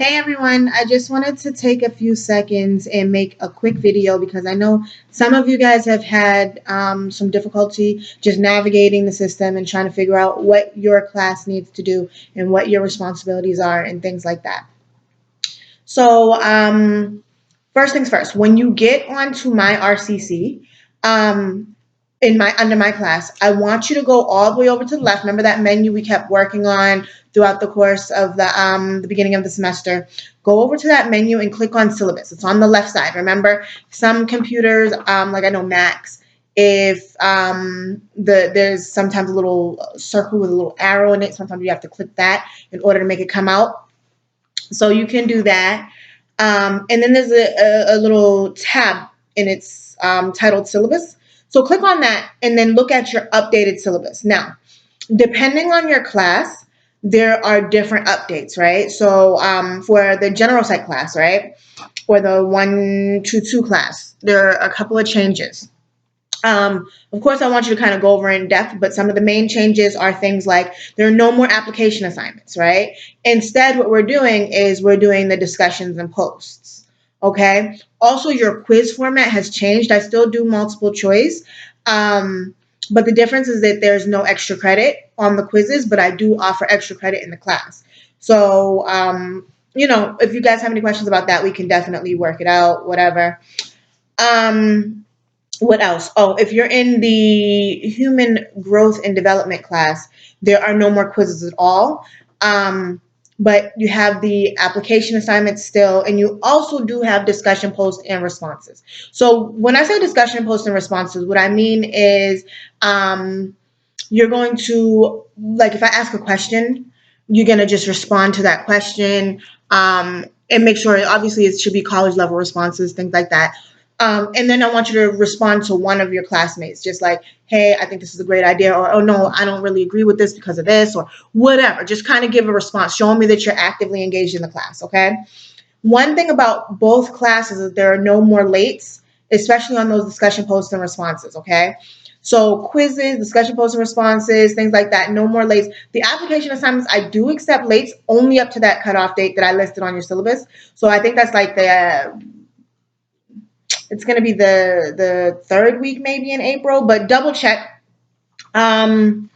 Hey everyone, I just wanted to take a few seconds and make a quick video because I know some of you guys have had some difficulty just navigating the system and trying to figure out what your class needs to do and what your responsibilities are and things like that. So, first things first, when you get onto MyRCC, under my class, I want you to go all the way over to the left. Remember that menu we kept working on throughout the course of the beginning of the semester. Go over to that menu and click on syllabus. It's on the left side. Remember, some computers, like I know Macs, if there's sometimes a little circle with a little arrow in it, sometimes you have to click that in order to make it come out. So you can do that. And then there's a little tab and it's titled syllabus. So click on that and then look at your updated syllabus. Now, depending on your class, there are different updates, right? So for the general psych class, right, or the 122 class, there are a couple of changes. Of course, I want you to kind of go over in depth, but some of the main changes are things like there are no more application assignments, right? Instead, what we're doing is we're doing the discussions and posts, okay? Also, your quiz format has changed. I still do multiple choice, but the difference is that there's no extra credit on the quizzes, but I do offer extra credit in the class. So, if you guys have any questions about that, we can definitely work it out, whatever. What else? Oh, if you're in the human growth and development class, there are no more quizzes at all. But you have the application assignments still, and you also do have discussion posts and responses. So when I say discussion posts and responses, what I mean is you're going to, like, if I ask a question, you're going to just respond to that question and make sure, obviously, it should be college level responses, things like that. And then I want you to respond to one of your classmates, just like, hey, I think this is a great idea, or, oh, no, I don't really agree with this because of this, or whatever. Just kind of give a response, showing me that you're actively engaged in the class, okay? One thing about both classes is there are no more lates, especially on those discussion posts and responses, okay? So quizzes, discussion posts and responses, things like that, no more lates. The application assignments, I do accept lates only up to that cutoff date that I listed on your syllabus. So I think that's like it's going to be the third week maybe in April, but double check. And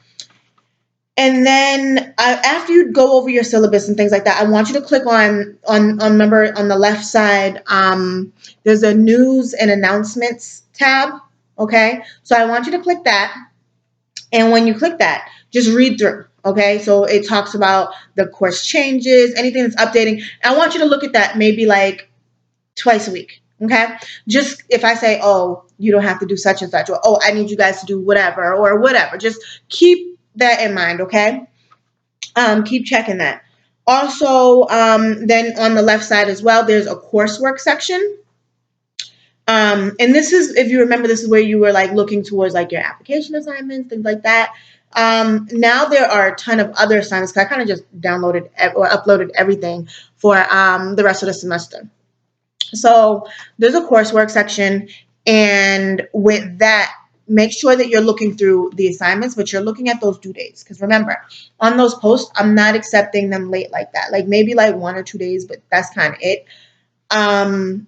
then after you go over your syllabus and things like that, I want you to click on remember on the left side, there's a news and announcements tab. Okay, so I want you to click that. And when you click that, just read through. Okay, so it talks about the course changes, anything that's updating. I want you to look at that maybe like twice a week. Okay, just if I say, oh, you don't have to do such and such, or oh, I need you guys to do whatever, or whatever, just keep that in mind. Okay, keep checking that. Also, then on the left side as well, there's a coursework section. And this is, if you remember, this is where you were like looking towards like your application assignments, things like that. Now there are a ton of other assignments. I kind of just downloaded or uploaded everything for the rest of the semester. So there's a coursework section, and with that, make sure that you're looking through the assignments, but you're looking at those due dates. Because remember, on those posts, I'm not accepting them late like that. Like maybe like 1 or 2 days, but that's kind of it. And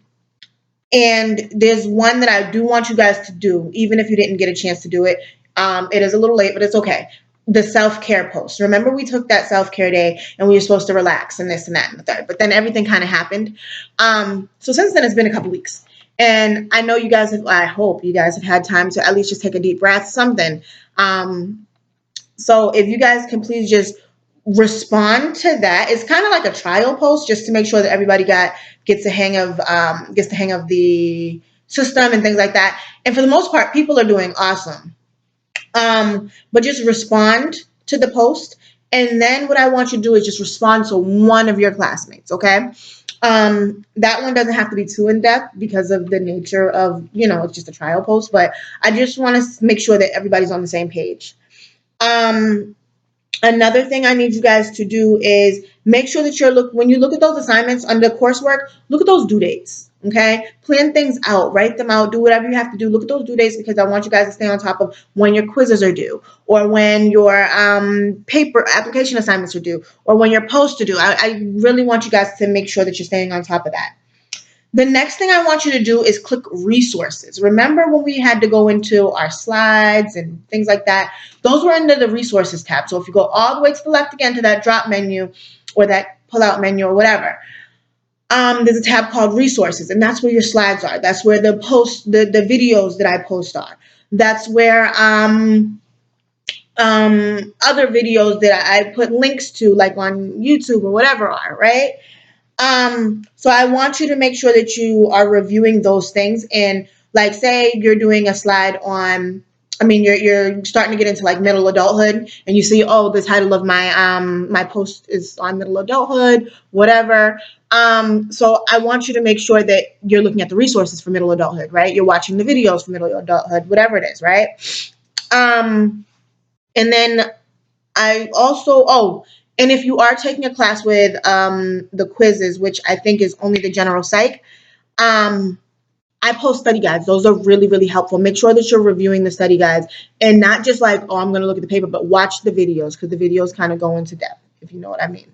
there's one that I do want you guys to do, even if you didn't get a chance to do it. It is a little late, but it's okay. The self-care post. Remember, we took that self-care day and we were supposed to relax and this and that and the third, but then everything kind of happened. So since then, it's been a couple weeks. And I know you guys have, I hope you guys have had time to at least just take a deep breath, something. So if you guys can please just respond to that. It's kind of like a trial post just to make sure that everybody gets the hang of the system and things like that. And for the most part, people are doing awesome. But just respond to the post. And then what I want you to do is just respond to one of your classmates, okay? That one doesn't have to be too in-depth because of the nature of, it's just a trial post. But I just want to make sure that everybody's on the same page. Another thing I need you guys to do is make sure that when you look at those assignments under coursework, look at those due dates. Okay, plan things out, write them out, do whatever you have to do. Look at those due dates because I want you guys to stay on top of when your quizzes are due, or when your paper application assignments are due, or when your posts are due. I really want you guys to make sure that you're staying on top of that. The next thing I want you to do is click resources. Remember when we had to go into our slides and things like that? Those were under the resources tab. So if you go all the way to the left again to that drop menu or that pull out menu or whatever, there's a tab called resources, and that's where your slides are. That's where the videos that I post are. That's where other videos that I put links to, like on YouTube or whatever, are, right? So I want you to make sure that you are reviewing those things. And like, say you're doing a slide on, you're starting to get into like middle adulthood, and you see, oh, the title of my my post is on middle adulthood, whatever. So I want you to make sure that you're looking at the resources for middle adulthood, right? You're watching the videos for middle adulthood, whatever it is, right? And then I also, and if you are taking a class with the quizzes, which I think is only the general psych, I post study guides. Those are really, really helpful. Make sure that you're reviewing the study guides and not just like, oh, I'm going to look at the paper, but watch the videos, because the videos kind of go into depth, if you know what I mean.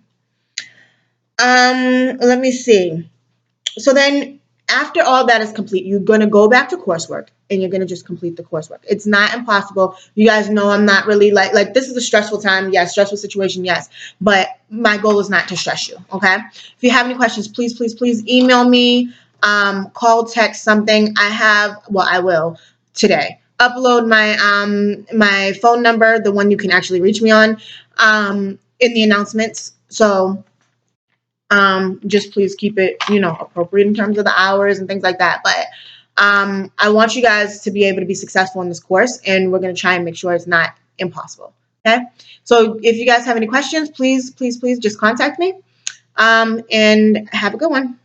Let me see. So then after all that is complete, you're going to go back to coursework and you're going to just complete the coursework. It's not impossible. You guys know I'm not really like this is a stressful time. Yes, stressful situation. Yes. But my goal is not to stress you. Okay. If you have any questions, please, please, please email me, call, text, something. I will today upload my my phone number, the one you can actually reach me on, in the announcements. So just please keep it, appropriate in terms of the hours and things like that. But I want you guys to be able to be successful in this course, and we're going to try and make sure it's not impossible. Okay. So if you guys have any questions, please, please, please just contact me, and have a good one.